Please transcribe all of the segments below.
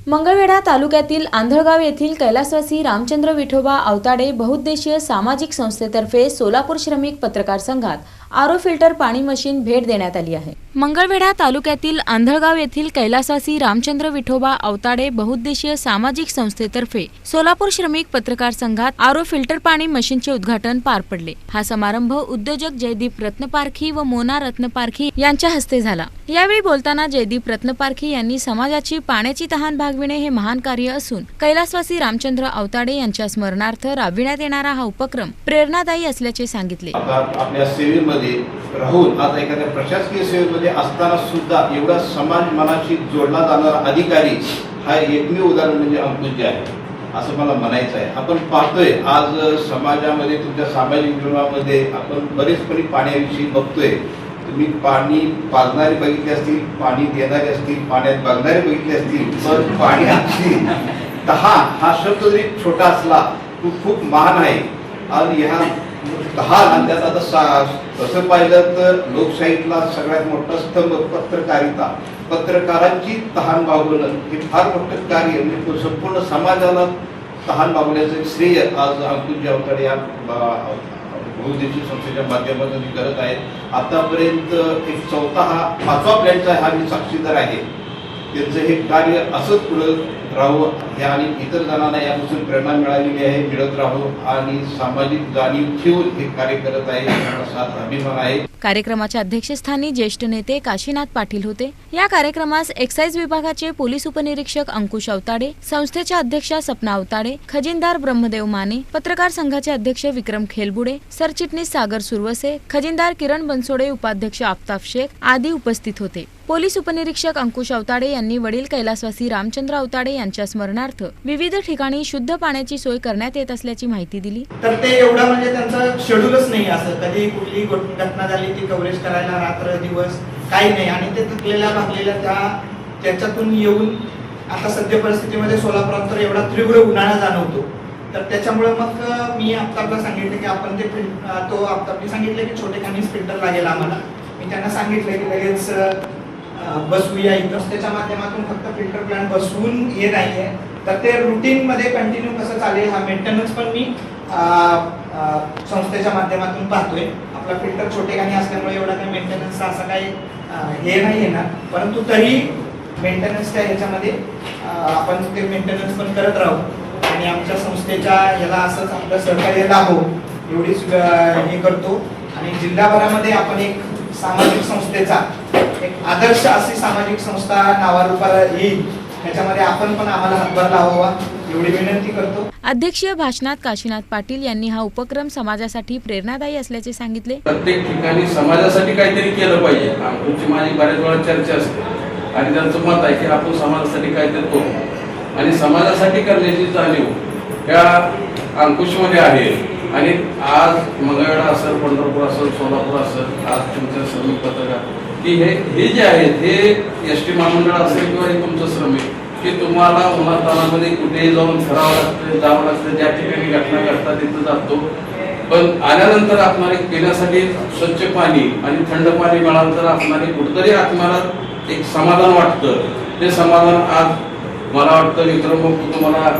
मंगळवेढा तालुक्यातील आंधळगाव येथील कैलासवासी रामचंद्र विठोबा अवताडे बहुउद्देशीय सामाजिक संस्थेतर्फे सोलापूर श्रमिक पत्रकार संघात आरो फिल्टर पाणी मशीन भेट देण्यात आली आहे। मंगळवेढा तालुक्यातील आंधळगाव येथील कैलासवासी रामचंद्र विठोबा अवताडे बहुउद्देशीय सामाजिक संस्थेतर्फे सोलापूर श्रमिक पत्रकार संघात आरो फिल्टर पाणी मशीनचे उद्घाटन पार पडले। हा समारंभ उद्योजक जयदीप रत्नपारखी व मोना रत्नपारखी यांच्या हस्ते झाला। यावेळी बोलताना जयदीप रत्नपारखी यांनी समाजाची पाण्याची तहान भागविणे हे महान कार्य असून कैलासवासी रामचंद्र अवताडे यांच्या स्मरणार्थ राबविण्यात येणारा हा उपक्रम प्रेरणादायी असल्याचे सांगितले। आपल्या सेवेमध्ये राहून आज एखाद्या प्रशासकीय सेवेमध्ये असताना सुद्धा एवढा समाज मनाशी जोडला जाणारा अधिकारी हा एकमेव उदाहरण म्हणजे अंकुश आहे असं मला म्हणायचं आहे। आपण पाहतोय आज समाजामध्ये तुमच्या सामाजिक जीवनामध्ये आपण बरेचपणे पाण्याविषयी बघतोय। तुम्ही पाणी पाजणारे बघितले असतील, पाणी देणारे असतील, पाण्यात बघणारे बघितले असतील, पण पाण्याची तहान हा शब्द जरी छोटा असला तो खूप महान आहे। आणि ह्या तहान आणि त्यात आता तसं पाहिलं तर लोकशाहीतला सगळ्यात मोठा स्तंभ पत्रकारिता, पत्रकारांची तहान भागवणं हे फार मोठं कार्य म्हणजे संपूर्ण समाजाला तहान भागवण्याचं श्रेय आज अंकुश अवताडे या बहुउद्देशीय संस्थेच्या माध्यमातून करत आहेत। आतापर्यंत एक चौथा हा 5वा प्लॅनचा हा मी साक्षीदार आहे। त्यांचं हे कार्य असंच पुढे राहू या आणि इतर जणांना यापासून प्रेरणा मिळालेली आहे, मिळत राहू आणि सामाजिक जाणीव ठेवून हे कार्य करत आहे याचा साथ अभिमान आहे। कार्यक्रमाच्या अध्यक्षस्थानी ज्येष्ठ नेते काशीनाथ पाटील होते। या कार्यक्रमास एक्साइज विभागाचे पोलीस उपनिरीक्षक अंकुश अवताडे, संस्थेच्या अध्यक्षा सपना अवताडे, खजिनदार ब्रह्मदेव माने, पत्रकार संघाचे अध्यक्ष विक्रम खेलबुडे, सरचिटणीस सागर सुरवसे, खजिनदार किरण बनसोडे, उपाध्यक्ष आफताब शेख आदी उपस्थित होते। पोलीस उपनिरीक्षक अंकुश अवताडे यांनी वडील कैलासवासी रामचंद्र अवताडे यांच्या स्मरणार्थ विविध ठिकाणी शुद्ध पाण्याची सोय करण्यात येत असल्याची माहिती दिली। तर ते एवढा म्हणजे त्यांचा शेड्यूलच नाही, असं कधी कुठली घटना झाली ती कव्हरेज करायला रात्र दिवस काही नाही आणि ते थकलेल्या भागलेल्या त्याच्यातून येऊन आता सध्या परिस्थितीमध्ये सोलापुरात तर एवढा तीव्र उन्हाळा जाणवतो। तर त्याच्यामुळे मग मी आफताबला सांगितलं की आपण ते तो आफताबने सांगितलं की छोटे खाणी फिल्टर लागेल आम्हाला। मी त्यांना सांगितलं की लगेच बसवूया इथं, त्याच्या माध्यमातून फक्त फिल्टर प्लांट बसवून ये नाहीये तर ते रुटीन मध्ये कंटिन्यू कसं चालेल हा मेंटेनन्स पण मी संस्थेच्या माध्यमातून पाहतोय। आपला फिल्टर छोटे खाणी असल्यामुळे एवढा काही मेंटेनन्सचा असा काही हे नाही येणार, परंतु तरी मेंटेनन्सच्या ह्याच्यामध्ये आपण ते मेंटेनन्स पण करत राहू आणि आमच्या संस्थेच्या याला असंच आपलं सहकार्य लाभो एवढीच हे करतो। आणि जिल्हाभरामध्ये आपण एक सामाजिक संस्थेचा एक आदर्श अशी सामाजिक संस्था नावारूपाला येईल त्याच्यामध्ये आपण पण आम्हाला हातभार लावावा एवढी विनंती करतो। अध्यक्षीय भाषणात काशीनाथ पाटील यांनी हा उपक्रम समाजासाठी प्रेरणादायी असल्याचे सांगितले। प्रत्येक ठिकाणी समाजासाठी काहीतरी केलं पाहिजे। आमची माझी बऱ्याच वेळा चर्चा असते आणि त्यांचं मत आहे की आपण समाजासाठी काहीतरी करू आणि समाजासाठी करण्याची जाणीव या अंकुशमध्ये आहे। आणि आज मंगळवेढा असेल, पंढरपूर असेल, सोलापूर असेल, आज तुमच्या श्रमिक पत्रकार की हे जे आहेत हे एस टी महामंडळ असेल किंवा हे तुमचं श्रमिक की तुम्हाला उन्हातानामध्ये कुठेही जाऊन फिरावं लागतं, जावं लागतं, ज्या ठिकाणी घटना घडतात तिथं जातो, पण आल्यानंतर आपणाला पिण्यासाठी स्वच्छ पाणी आणि थंड पाणी मिळालं तर आपणाला कुठेतरी आत्म्याला एक समाधान वाटतं। ते समाधान आज मला वाटतं विक्रम तुम्हाला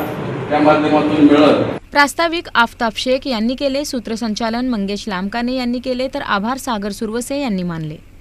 त्या माध्यमातून मिळेल। प्रास्ताविक आफताब शेख यांनी केले, सूत्रसंचालन मंगेश लामकाने यांनी केले तर आभार सागर सुरवसे यांनी मानले।